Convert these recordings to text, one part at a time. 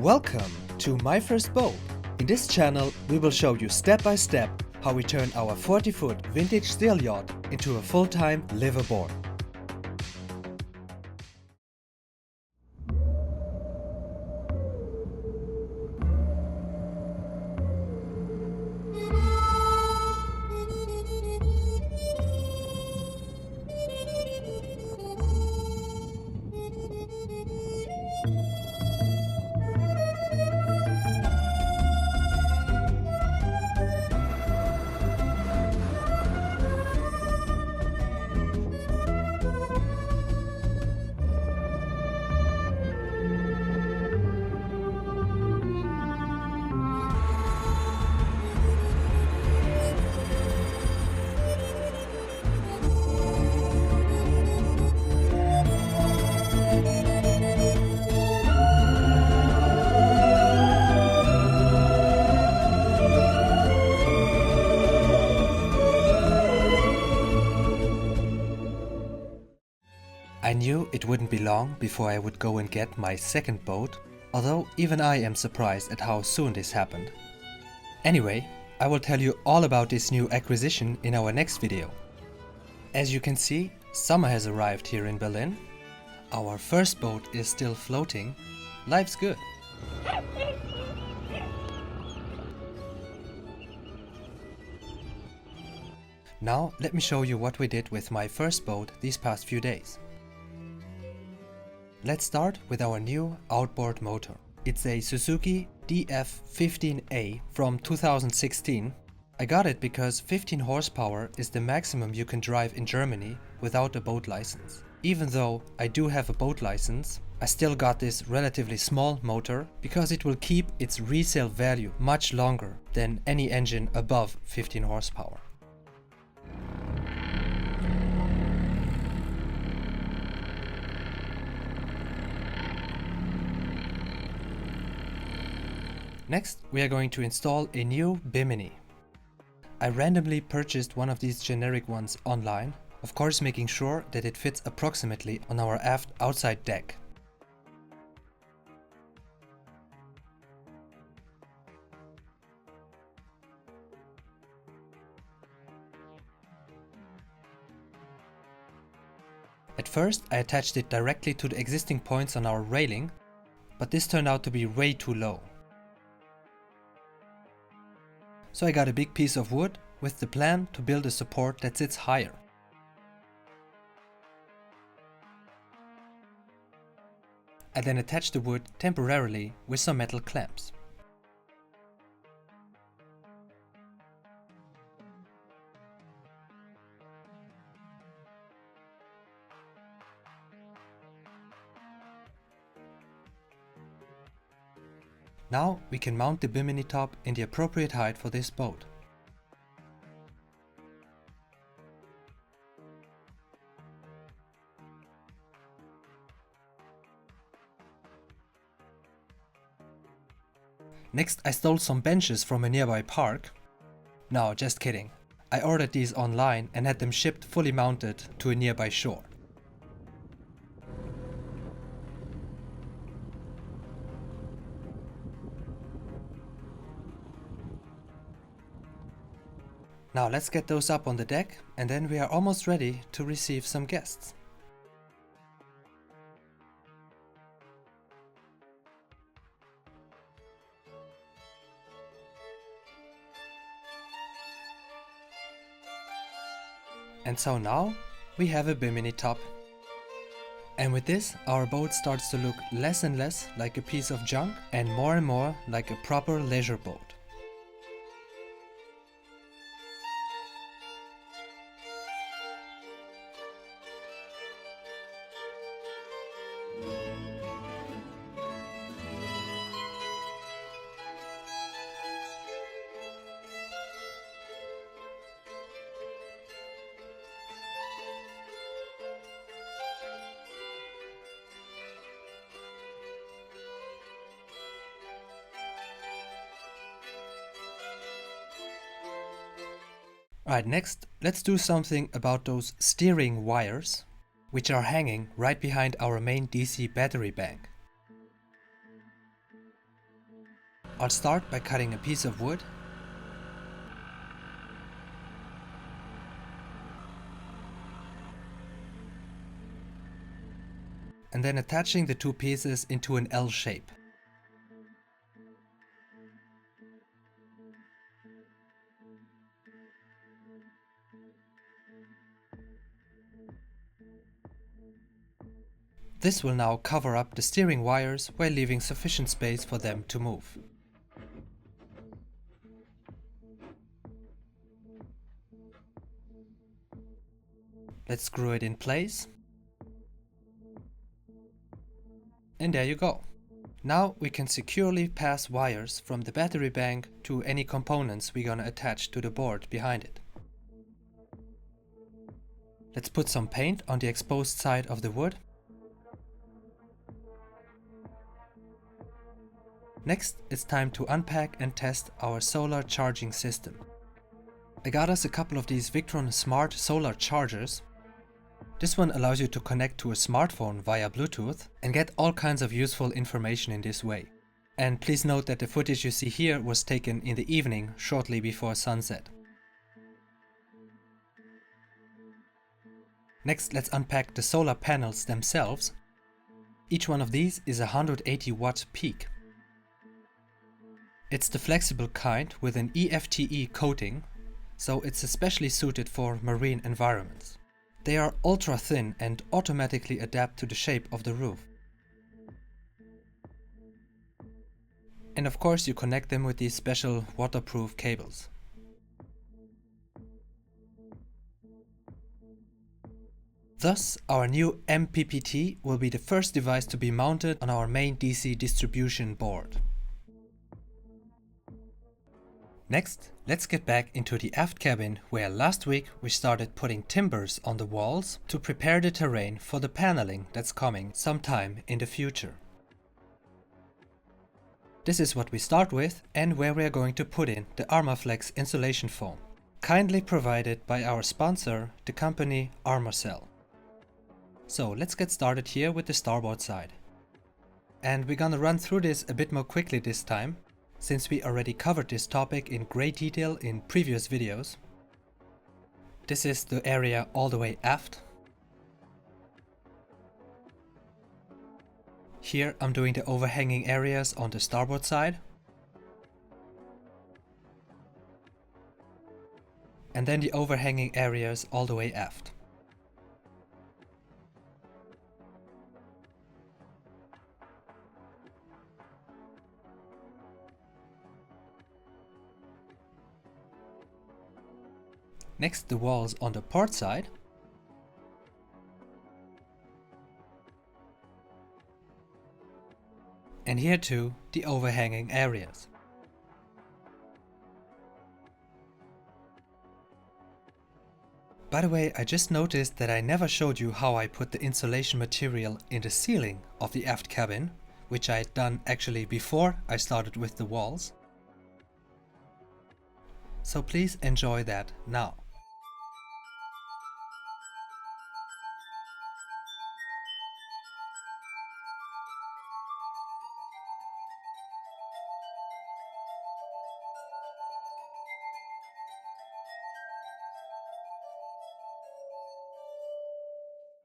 Welcome to My First Boat. In this channel we will show you step by step how we turn our 40-foot vintage steel yacht into a full-time liveaboard. I knew it wouldn't be long before I would go and get my second boat, although even I am surprised at how soon this happened. Anyway, I will tell you all about this new acquisition in our next video. As you can see, summer has arrived here in Berlin. Our first boat is still floating. Life's good. Now let me show you what we did with my first boat these past few days. Let's start with our new outboard motor. It's a Suzuki DF15A from 2016. I got it because 15 horsepower is the maximum you can drive in Germany without a boat license. Even though I do have a boat license, I still got this relatively small motor because it will keep its resale value much longer than any engine above 15 horsepower. Next, we are going to install a new bimini. I randomly purchased one of these generic ones online, of course making sure that it fits approximately on our aft outside deck. At first, I attached it directly to the existing points on our railing, but this turned out to be way too low. So I got a big piece of wood with the plan to build a support that sits higher. I then attached the wood temporarily with some metal clamps. Now we can mount the bimini top in the appropriate height for this boat. Next, I stole some benches from a nearby park. No, just kidding. I ordered these online and had them shipped fully mounted to a nearby shore. Now let's get those up on the deck, and then we are almost ready to receive some guests. And so now we have a bimini top. And with this, our boat starts to look less and less like a piece of junk and more like a proper leisure boat. Alright, next let's do something about those steering wires, which are hanging right behind our main DC battery bank. I'll start by cutting a piece of wood. And then attaching the two pieces into an L shape. This will now cover up the steering wires while leaving sufficient space for them to move. Let's screw it in place. And there you go. Now we can securely pass wires from the battery bank to any components we're gonna attach to the board behind it. Let's put some paint on the exposed side of the wood. Next, it's time to unpack and test our solar charging system. I got us a couple of these Victron Smart Solar Chargers. This one allows you to connect to a smartphone via Bluetooth and get all kinds of useful information in this way. And please note that the footage you see here was taken in the evening, shortly before sunset. Next, let's unpack the solar panels themselves. Each one of these is a 180 watt peak. It's the flexible kind with an EFTE coating, so it's especially suited for marine environments. They are ultra thin and automatically adapt to the shape of the roof. And of course you connect them with these special waterproof cables. Thus, our new MPPT will be the first device to be mounted on our main DC distribution board. Next, let's get back into the aft cabin, where last week we started putting timbers on the walls to prepare the terrain for the paneling that's coming sometime in the future. This is what we start with and where we are going to put in the Armaflex insulation foam, kindly provided by our sponsor, the company Armacell. So let's get started here with the starboard side. And we're gonna run through this a bit more quickly this time, since we already covered this topic in great detail in previous videos. This is the area all the way aft. Here I'm doing the overhanging areas on the starboard side. And then the overhanging areas all the way aft. Next, the walls on the port side. And here too, the overhanging areas. By the way, I just noticed that I never showed you how I put the insulation material in the ceiling of the aft cabin, which I had done actually before I started with the walls. So please enjoy that now.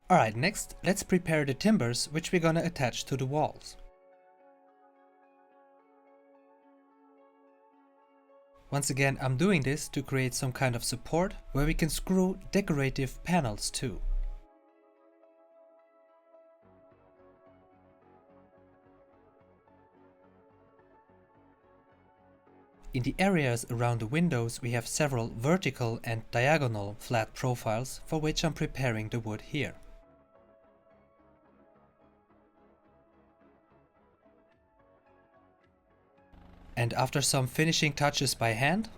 Alright, next let's prepare the timbers which we're gonna attach to the walls. Once again, I'm doing this to create some kind of support where we can screw decorative panels to. In the areas around the windows we have several vertical and diagonal flat profiles for which I'm preparing the wood here. And after some finishing touches by hand,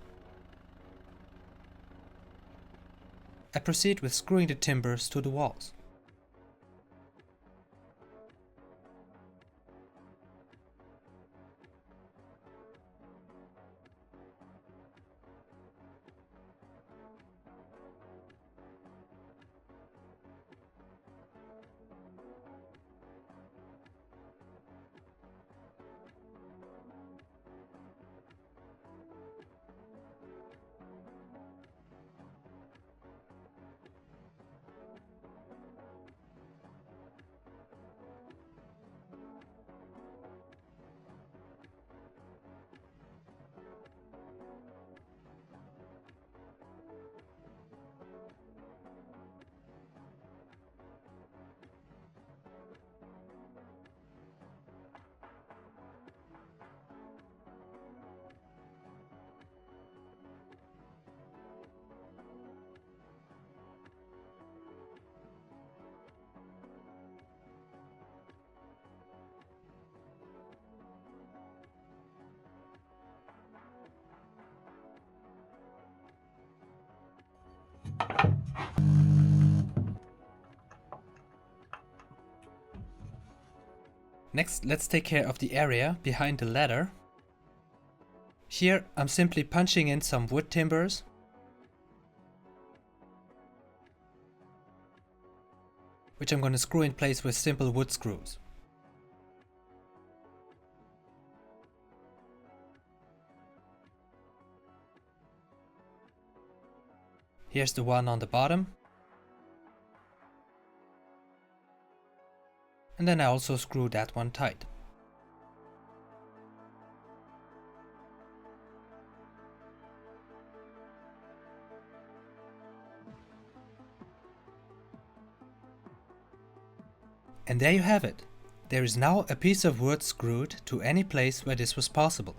I proceed with screwing the timbers to the walls. Next, let's take care of the area behind the ladder. Here I'm simply punching in some wood timbers. Which I'm going to screw in place with simple wood screws. Here's the one on the bottom. And then I also screw that one tight. And there you have it. There is now a piece of wood screwed to any place where this was possible.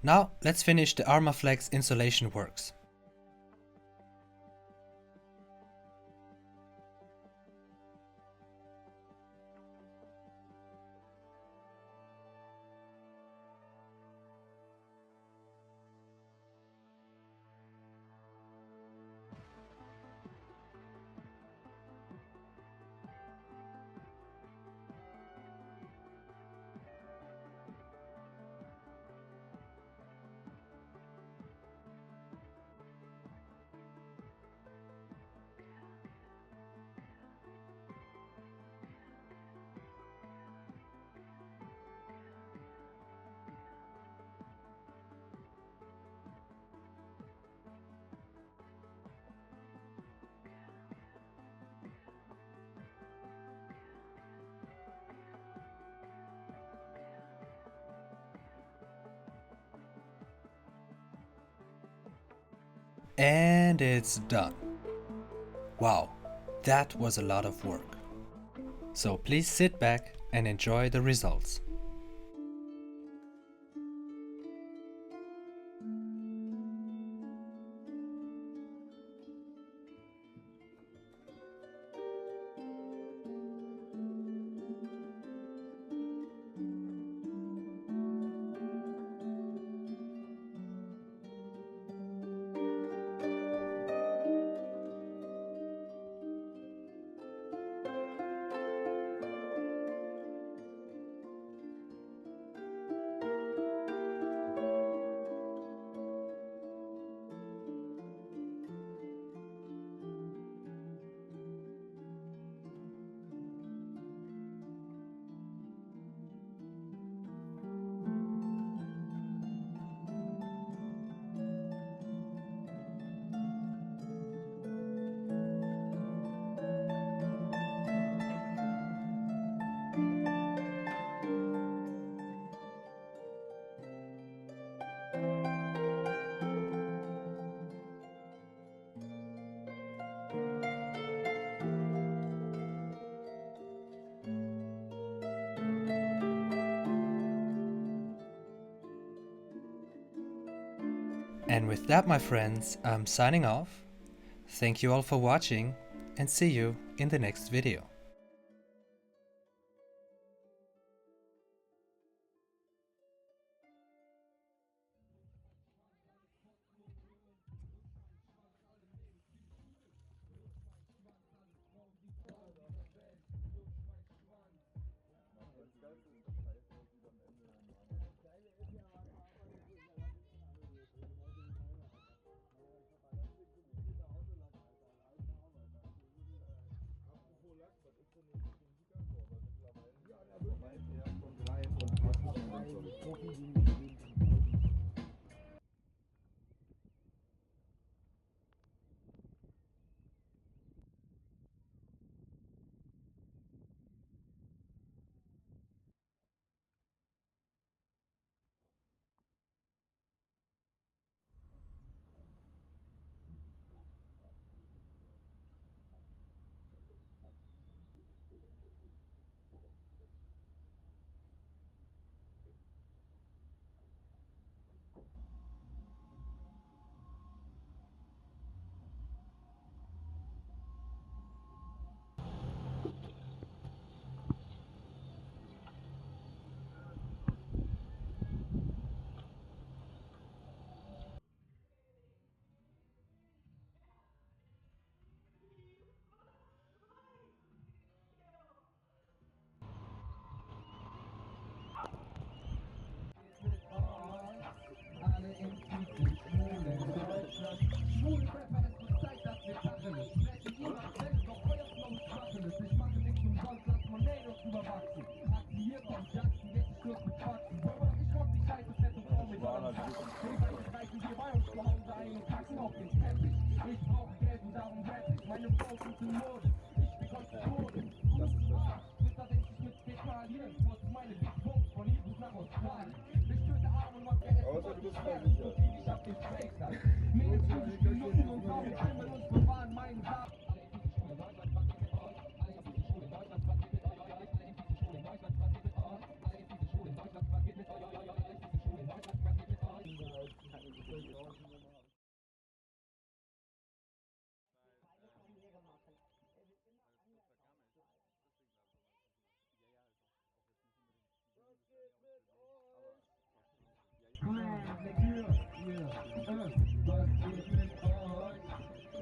Now let's finish the Armaflex insulation works. And it's done. Wow, that was a lot of work. So please sit back and enjoy the results. And with that, my friends, I'm signing off. Thank you all for watching and see you in the next video. wachsen. Aktiviert aus Jackson, jetzt Schluss mit Faxen. Ich rock die Scheiße, fette Frau mit Faxen. Reißen wir bei uns zu Hause ein und packen auf den Teppich. Ich brauche Geld und darum rap ich. Meine Frau sind in Mode. Ich bin Konstruktorin. Twitter denkt sich mit Fäkalien. Trotz meine Big Bones von Ibus nach Australien. Ich töte Arme und mach Essen. Außer du bist versichert. Ich hab den Fake-Tag. Mehr als 50 Minuten und kaum ich kümmern uns bewahren meinen Saat. Was geht mit euch?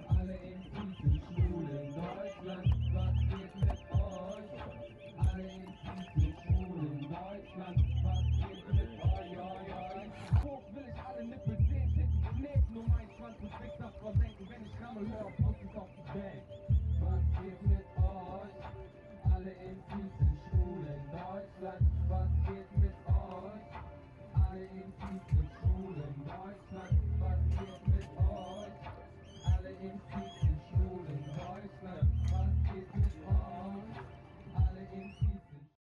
Alle in diesen Schulen Deutschland. Was geht mit euch? Alle in diesen Schulen Deutschland. Was geht mit euch? Hoch will ich alle Nippel sehen, Titten kneten, um meinen Schwanz und Fix versenken, wenn ich Rammel höre.